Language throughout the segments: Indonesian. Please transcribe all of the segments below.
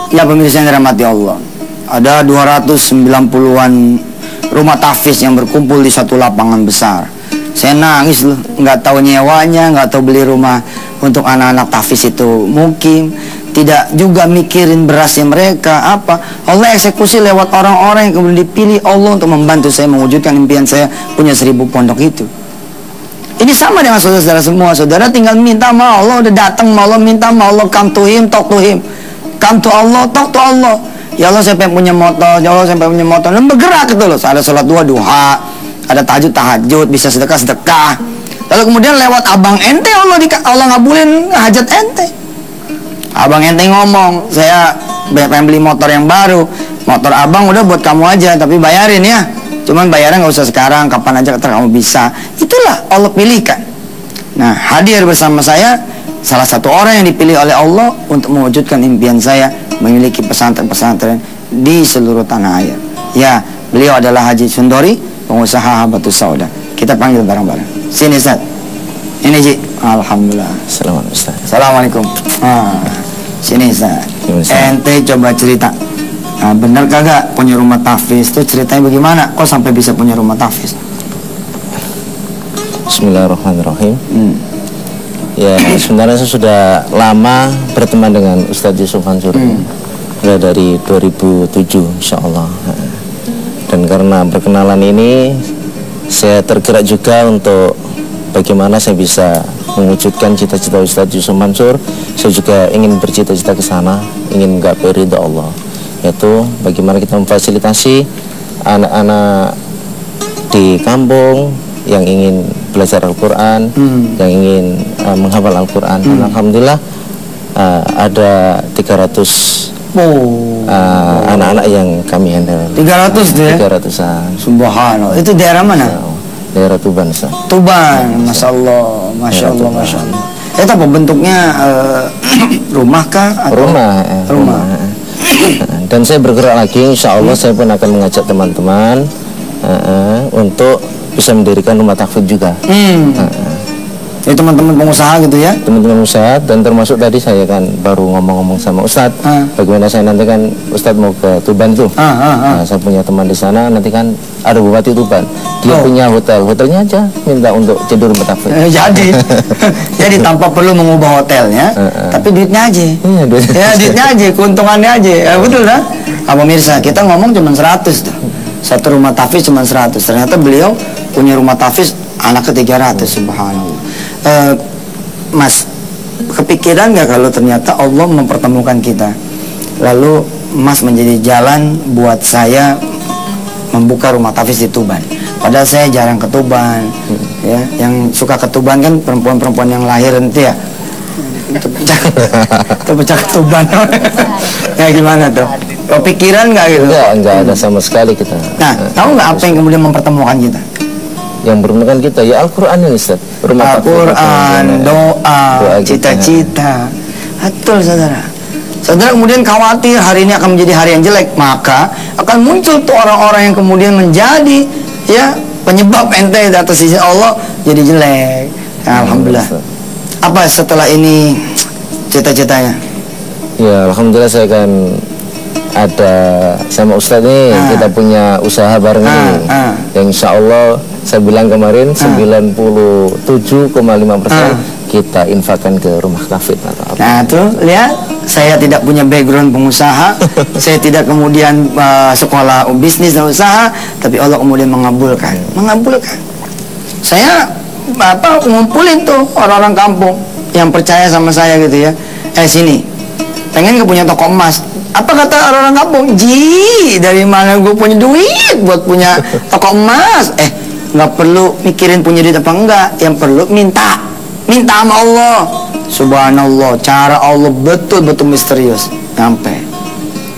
Ya pemirsa yang dirahmati Allah, ada 290-an rumah tahfiz yang berkumpul di satu lapangan besar. Saya nangis loh, nggak tahu nyewanya, nggak tahu beli rumah untuk anak-anak tahfiz itu mukim, tidak juga mikirin berasnya mereka apa. Allah eksekusi lewat orang-orang yang kemudian dipilih Allah untuk membantu saya mewujudkan impian saya punya 1000 pondok itu. Ini sama dengan saudara-saudara semua. Saudara tinggal minta sama Allah, udah datang sama Allah, minta sama Allah, come to him, talk to him. Come to Allah, talk to Allah. Ya Allah, saya pengen punya motor, ya Allah, saya pengen punya motor. Dan bergerak gitu loh. Ada sholat duha, ada tahajud, bisa sedekah. Lalu kemudian lewat abang ente Allah ngabulin hajat ente. Abang ente ngomong, saya pengen beli motor yang baru. Motor abang udah buat kamu aja, tapi bayarin ya. Cuman bayarnya nggak usah sekarang, kapan aja kamu bisa. Itulah Allah pilihkan. Nah, hadir bersama saya salah satu orang yang dipilih oleh Allah untuk mewujudkan impian saya memiliki pesantren-pesantren di seluruh tanah air. Ya, beliau adalah Haji Sundori, pengusaha Habatus Sauda. Kita panggil bareng-bareng. Sini Ustaz. Ini Ji. Alhamdulillah. Assalamualaikum. Sini Ustaz. Ente coba cerita. Nah, benar kagak punya rumah tahfiz itu ceritanya bagaimana? Kok sampai bisa punya rumah tahfiz? Bismillahirrahmanirrahim. Ya, sebenarnya saya sudah lama berteman dengan Ustadz Yusuf Mansur. Sudah dari 2007 insyaallah. Dan karena perkenalan ini saya tergerak juga untuk bagaimana saya bisa mewujudkan cita-cita Ustadz Yusuf Mansur. Saya juga ingin bercita-cita ke sana, ingin menggapai ridha Allah, yaitu bagaimana kita memfasilitasi anak-anak di kampung yang ingin belajar Al-Quran, yang ingin menghafal Al-Quran. Dan alhamdulillah ada 300 anak-anak yang kami handle. 300 tuh ya? 300-an. Subhanallah. Itu daerah mana? Daerah Tuban. Tuban, Masya Allah, Masya Allah, Masya Allah. Itu apa bentuknya? Rumah kah? Atau rumah. Dan saya bergerak lagi, insya Allah saya pun akan mengajak teman-teman untuk bisa mendirikan rumah tahfiz juga. Itu teman-teman pengusaha gitu ya? Teman-teman usaha, dan termasuk tadi saya kan baru ngomong-ngomong sama Ustadz, bagaimana saya nanti kan Ustadz mau ke Tuban tuh. Nah, saya punya teman di sana, nanti kan ada Bupati Tuban, dia punya hotelnya aja minta untuk jadi rumah tahfiz. Jadi tanpa perlu mengubah hotelnya, tapi duitnya aja. Duitnya aja, keuntungannya aja. Betul lah. Pemirsa, kita ngomong cuma 100 tuh. Satu rumah tahfiz cuma 100. Ternyata beliau punya rumah tahfiz anak ke 300. Subhanallah. Mas, kepikiran nggak kalau ternyata Allah mempertemukan kita, lalu Mas menjadi jalan buat saya membuka rumah tahfiz di Tuban? Padahal saya jarang ke Tuban, ya. Yang suka ke Tuban kan perempuan-perempuan yang lahir nanti ya. Itu pecah ke Tuban. Ya gimana tuh? Kepikiran nggak gitu? Enggak ada sama sekali kita. Nah, tahu nggak apa yang kemudian mempertemukan kita? Yang berhubungan kita ya Al-Quran ini Ustaz. Al-Quran, doa, cita-cita. Betul saudara. Saudara kemudian khawatir hari ini akan menjadi hari yang jelek, maka akan muncul tuh orang-orang yang kemudian menjadi ya penyebab ente di atas sisi Allah jadi jelek. Ya, alhamdulillah. Apa setelah ini cita-citanya? Ya alhamdulillah saya kan ada sama Ustadz nih, kita punya usaha bareng nih. Yang insya Allah saya bilang kemarin 97,5% kita infakkan ke rumah tahfiz. Nah tuh lihat, saya tidak punya background pengusaha, saya tidak kemudian sekolah bisnis dan usaha, tapi Allah kemudian mengabulkan. Saya ngumpulin tuh orang-orang kampung yang percaya sama saya gitu ya. Sini, pengen gak punya toko emas? Apa kata orang-orang kampung? Dari mana gue punya duit buat punya toko emas? Nggak perlu mikirin punya duit apa enggak, yang perlu minta sama Allah. Subhanallah, cara Allah betul-betul misterius.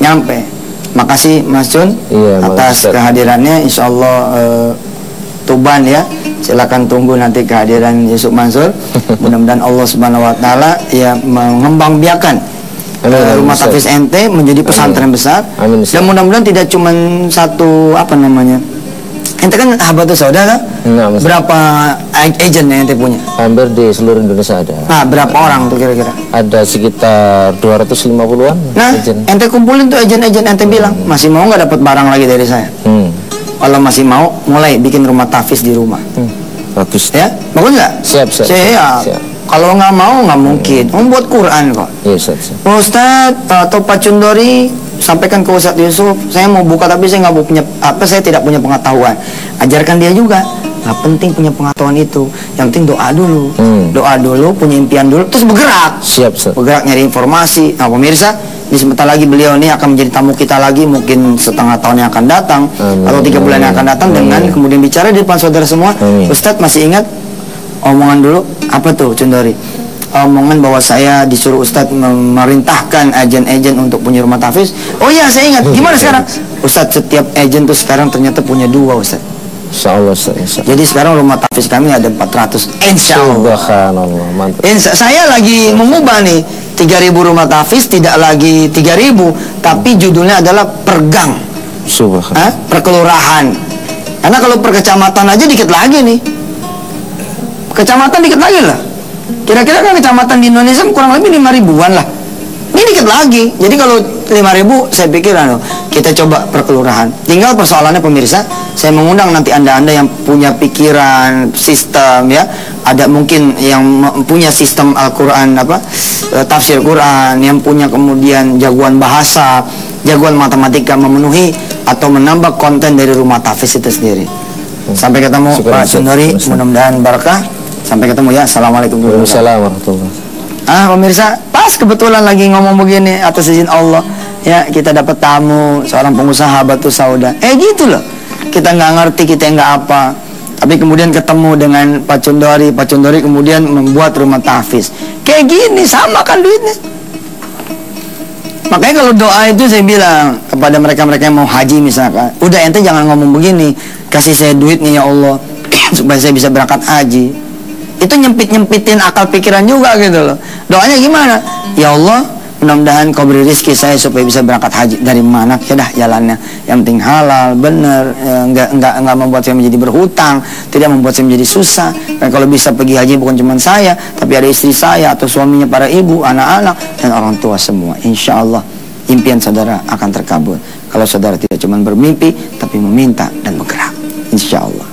Nyampe. Makasih Mas Jun atas kehadirannya. Insya Allah Tuban ya. Silakan tunggu nanti kehadiran Yusuf Mansur. Mudah-mudahan Allah Subhanahu Wa Taala ya mengembangbiakan rumah tahfiz ente menjadi pesantren besar. Dan mudah-mudahan tidak cuma satu Ente kan Habatus Sauda kan? Nah, Mas. Berapa agent yang ente punya? Hampir di seluruh Indonesia ada. Nah, berapa orang tuh kira-kira? Ada sekitar 250-an Nah, agent. ente kumpulin tuh agent-agent, ente bilang, masih mau nggak dapat barang lagi dari saya? Kalau masih mau, mulai bikin rumah tahfiz di rumah. Bagus. Ya, bagus nggak? Siap. Siap. Kalau nggak mau, nggak mungkin. Membuat Quran kok. Iya, Ustaz. Ustadz atau Pak Cundori, sampaikan ke Ustadz Yusuf, saya mau buka tapi saya nggak punya saya tidak punya pengetahuan. Ajarkan dia juga. Nggak penting punya pengetahuan itu. Yang penting doa dulu. Doa dulu, punya impian dulu, terus bergerak. Siap, Ustaz. Bergerak nyari informasi. Nah, pemirsa, ini sebentar lagi beliau ini akan menjadi tamu kita lagi, mungkin setengah tahun yang akan datang atau 3 bulan yang akan datang, dengan kemudian bicara di depan saudara semua. Ustadz masih ingat omongan dulu apa tuh Cundori? Omongan bahwa saya disuruh Ustadz memerintahkan agen-agen untuk punya rumah tahfiz. Oh iya, saya ingat. Gimana sekarang? Ustadz, setiap agen tuh sekarang ternyata punya 2, Ustadz. Insyaallah, Ustaz. Jadi sekarang rumah tahfiz kami ada 400. Insyaallah. Subhanallah, mantap. Saya lagi mengubah nih, 3.000 rumah tahfiz tidak lagi 3.000, tapi judulnya adalah pergang. Subhanallah. Perkelurahan. Karena kalau per kecamatan aja dikit lagi nih. Kecamatan dikit lagi lah. Kira-kira kan kecamatan di Indonesia kurang lebih 5.000-an lah. Ini dikit lagi. Jadi kalau 5.000 saya pikir kita coba per kelurahan. Tinggal persoalannya pemirsa, saya mengundang nanti Anda-anda yang punya pikiran sistem ya. Ada mungkin yang punya sistem Al-Qur'an tafsir Quran, yang punya kemudian jagoan bahasa, jagoan matematika, memenuhi atau menambah konten dari rumah tahfiz itu sendiri. Sampai ketemu Pak Cundori, mudah-mudahan barakah. Sampai ketemu ya. Assalamualaikum warahmatullahi wabarakatuh. Pemirsa, pas kebetulan lagi ngomong begini atas izin Allah ya, kita dapat tamu seorang pengusaha Habatus Sauda. Gitu loh. Kita nggak ngerti, kita nggak apa. Tapi kemudian ketemu dengan Pak Cundori kemudian membuat rumah tahfiz. Kayak gini sama kan duitnya. Makanya kalau doa itu saya bilang kepada mereka-mereka yang mau haji misalkan, udah ente jangan ngomong begini, kasih saya duitnya ya Allah supaya saya bisa berangkat haji. Itu nyempitin akal pikiran juga gitu loh. Doanya gimana? Ya Allah, mudah-mudahan kau beri rezeki saya supaya bisa berangkat haji. Dari mana ya dah jalannya? Yang penting halal, bener, enggak membuat saya menjadi berhutang, tidak membuat saya menjadi susah. Dan kalau bisa pergi haji bukan cuma saya, tapi ada istri saya atau suaminya, para ibu, anak-anak dan orang tua semua. Insya Allah impian saudara akan terkabul kalau saudara tidak cuma bermimpi tapi meminta dan bergerak. Insya Allah.